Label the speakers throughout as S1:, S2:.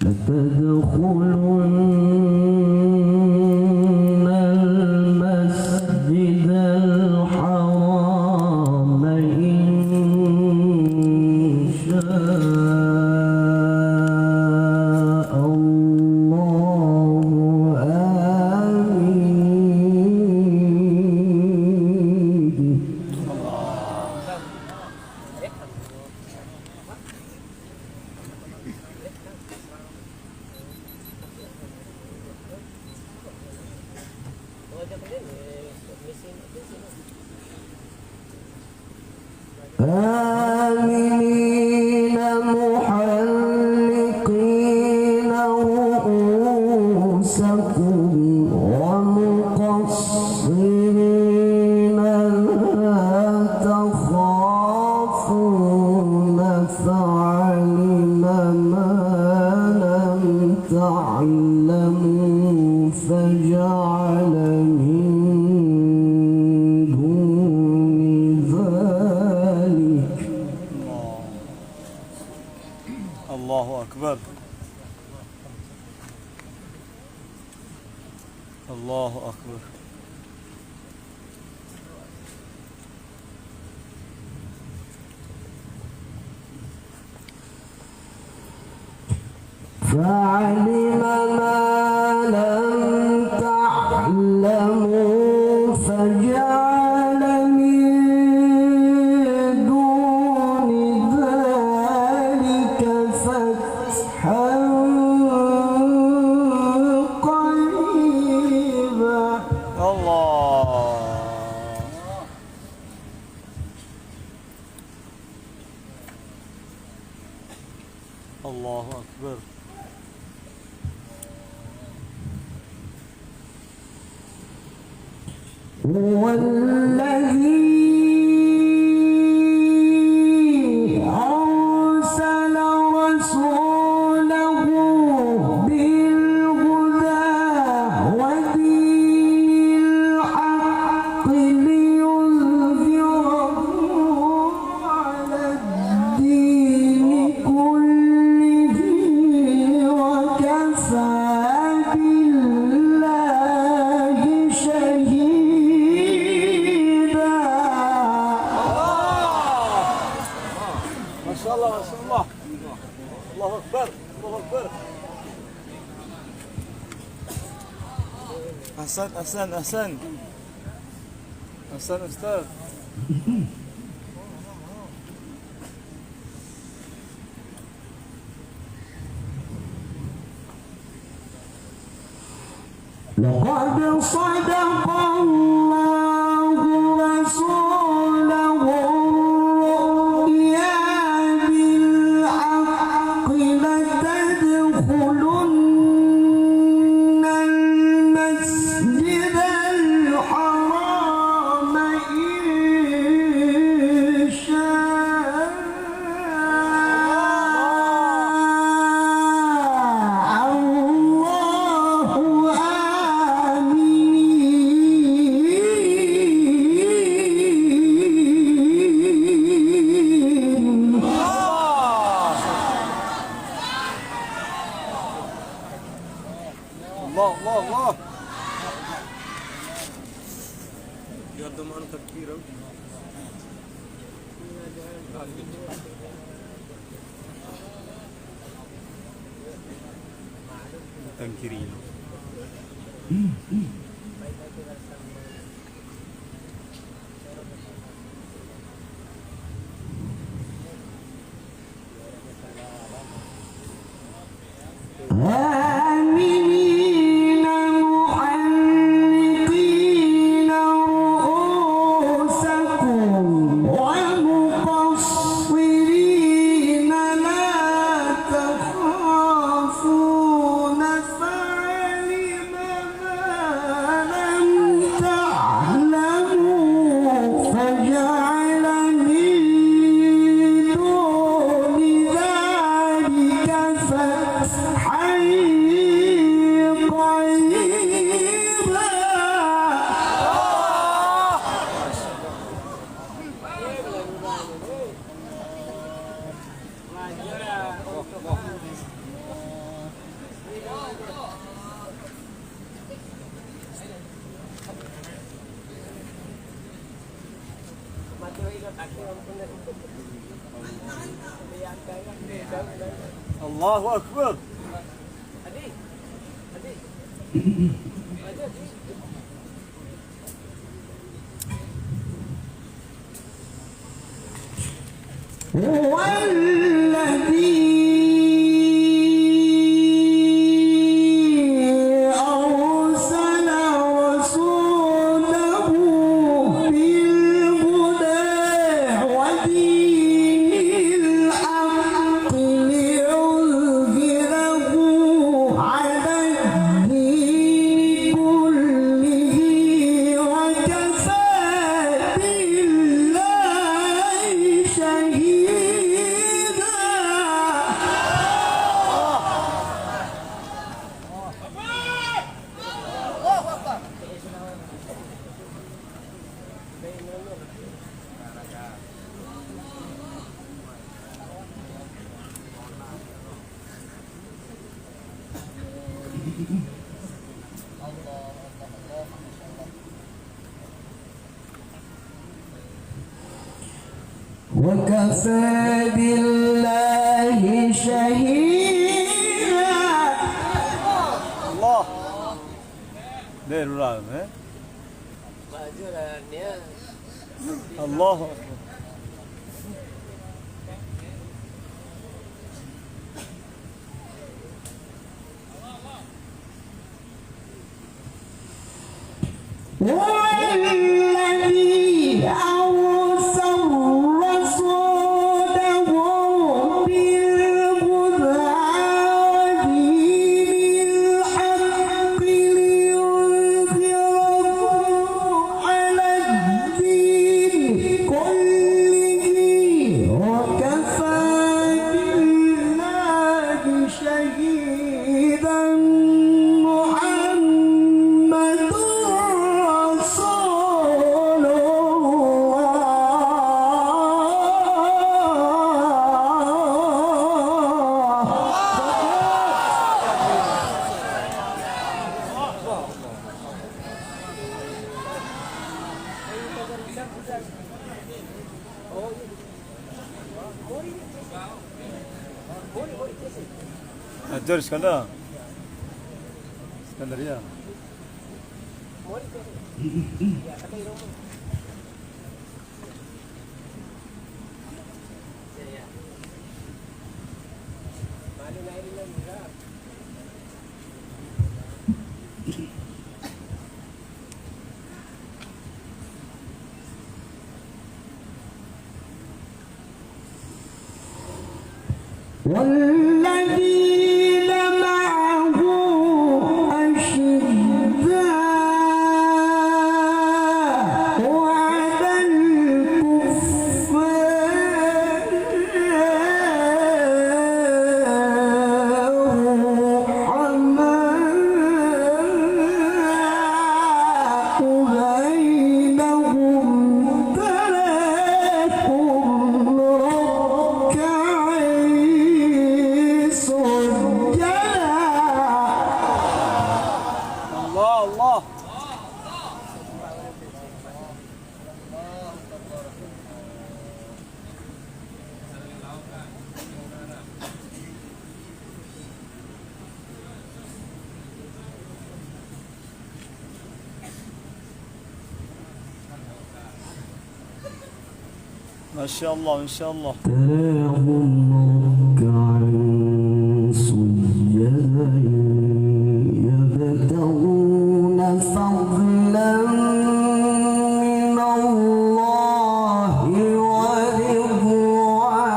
S1: لتدخلن المسجد الحرام إن شاء الله آمين. آمنين محلقين رؤوسكم ومقصرين لا تخافون فعلم ما لم تعلموا فجعل من
S2: الله أكبر. الله أكبر.
S1: فعلم ما لم تعلموا فجعل من دون ذلك فتحا قريبا.
S2: الله. الله أكبر.
S1: هو الذي أرسل رسوله بالهدى ودين الحق ليظهره على الدين كله وكفى بالله شهيدا.
S2: ما شاء الله ما شاء الله. الله أكبر. الله أكبر. أحسن أحسن أحسن أحسن أستاذ.
S1: لقد صدق الله رسوله الرؤيا بالحق لتدخلن المسجد الحرام إن شاء
S2: الله الله الله. يقدم أنا تكبيرا. تنكرين.
S1: آمنين محلقين رؤوسكم ومقصرين لا تخافون فعلم ما
S2: Allahu Akbar.
S1: هو الذي أرسل رسوله بالهدى ودين الحق ليظهره على الدين كله وكفى بالله شهيدا. وكفى بالله شهيدا.
S2: Allah. Dia ulang Allahu Akbar.
S1: والذي أرسل رسوله بالهدى ودين الحق ليظهره على الدين كله وكفى بالله شهيدا. محمد رسول
S2: Jor Iskandar. Iskandar ya.
S1: والذين معه أشداء على الكفار رحماء بينهم تراهم ركعين سجدا.
S2: Allah Allah. Masyaallah, insyaallah.
S1: تراهم ركعا سجدا يبتغون فضلا من الله ورضوانا.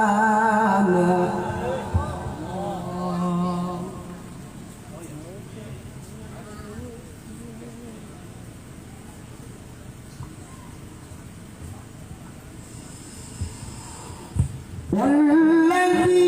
S1: والذين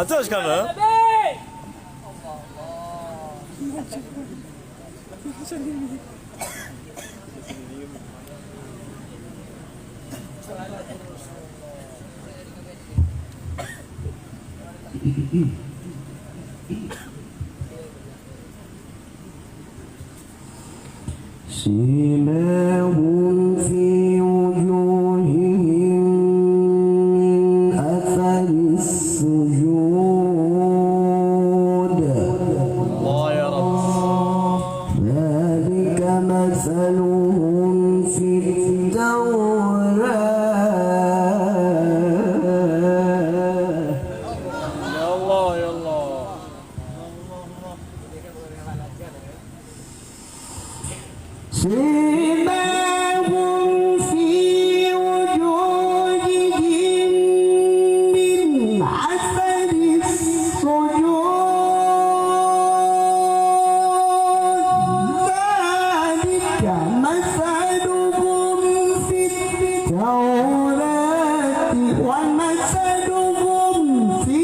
S2: teruskan.
S1: سيماهم في وجوههم من أثر السجود
S2: الله يا رب.
S1: ذلك مثلهم في التوراة
S2: Ya Allah, ya Allah.
S1: سيماهم في وجوههم من أثر السجود ذلك مثلهم في التوراة ومثلهم في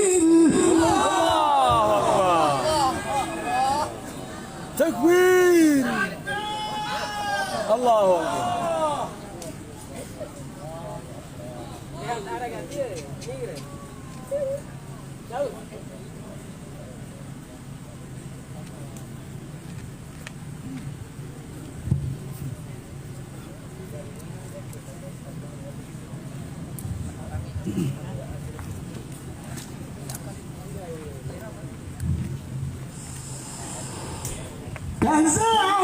S1: الإنجيل
S2: Takbir. Allahu Akbar.
S1: كزرع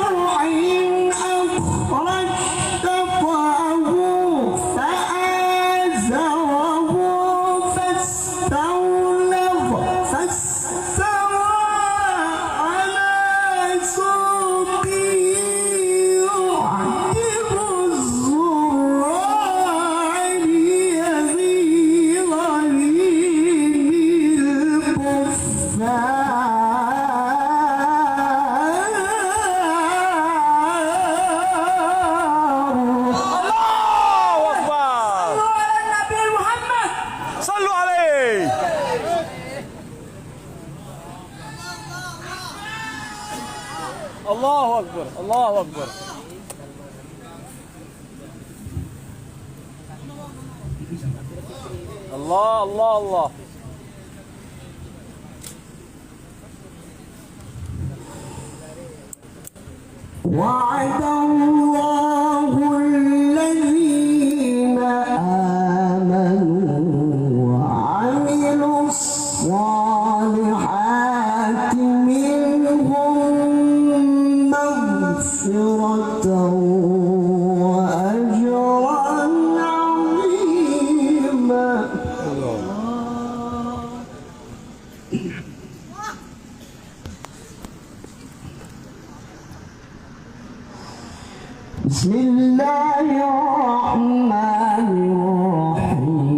S1: أخرج شطأه فآزره فاستوى على سوقه يعجب الزراع ليغيظ بهم الكفار
S2: Allahu Akbar. Sallu alaihi. Allahu Akbar. Allahu Akbar. Allah, Allah, Allah.
S1: وعد الله الذين آمنوا وعملوا الصالحات منهم مغفرة وأجرا عظيما بسم الله الرحمن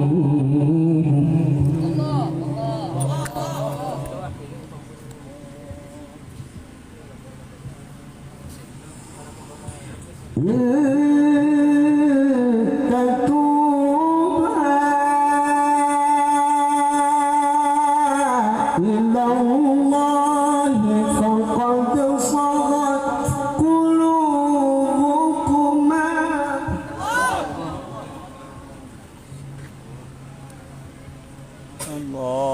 S1: الرحيم إن تتوبا إلى الله فقد صغت قلوبكما
S2: Allah.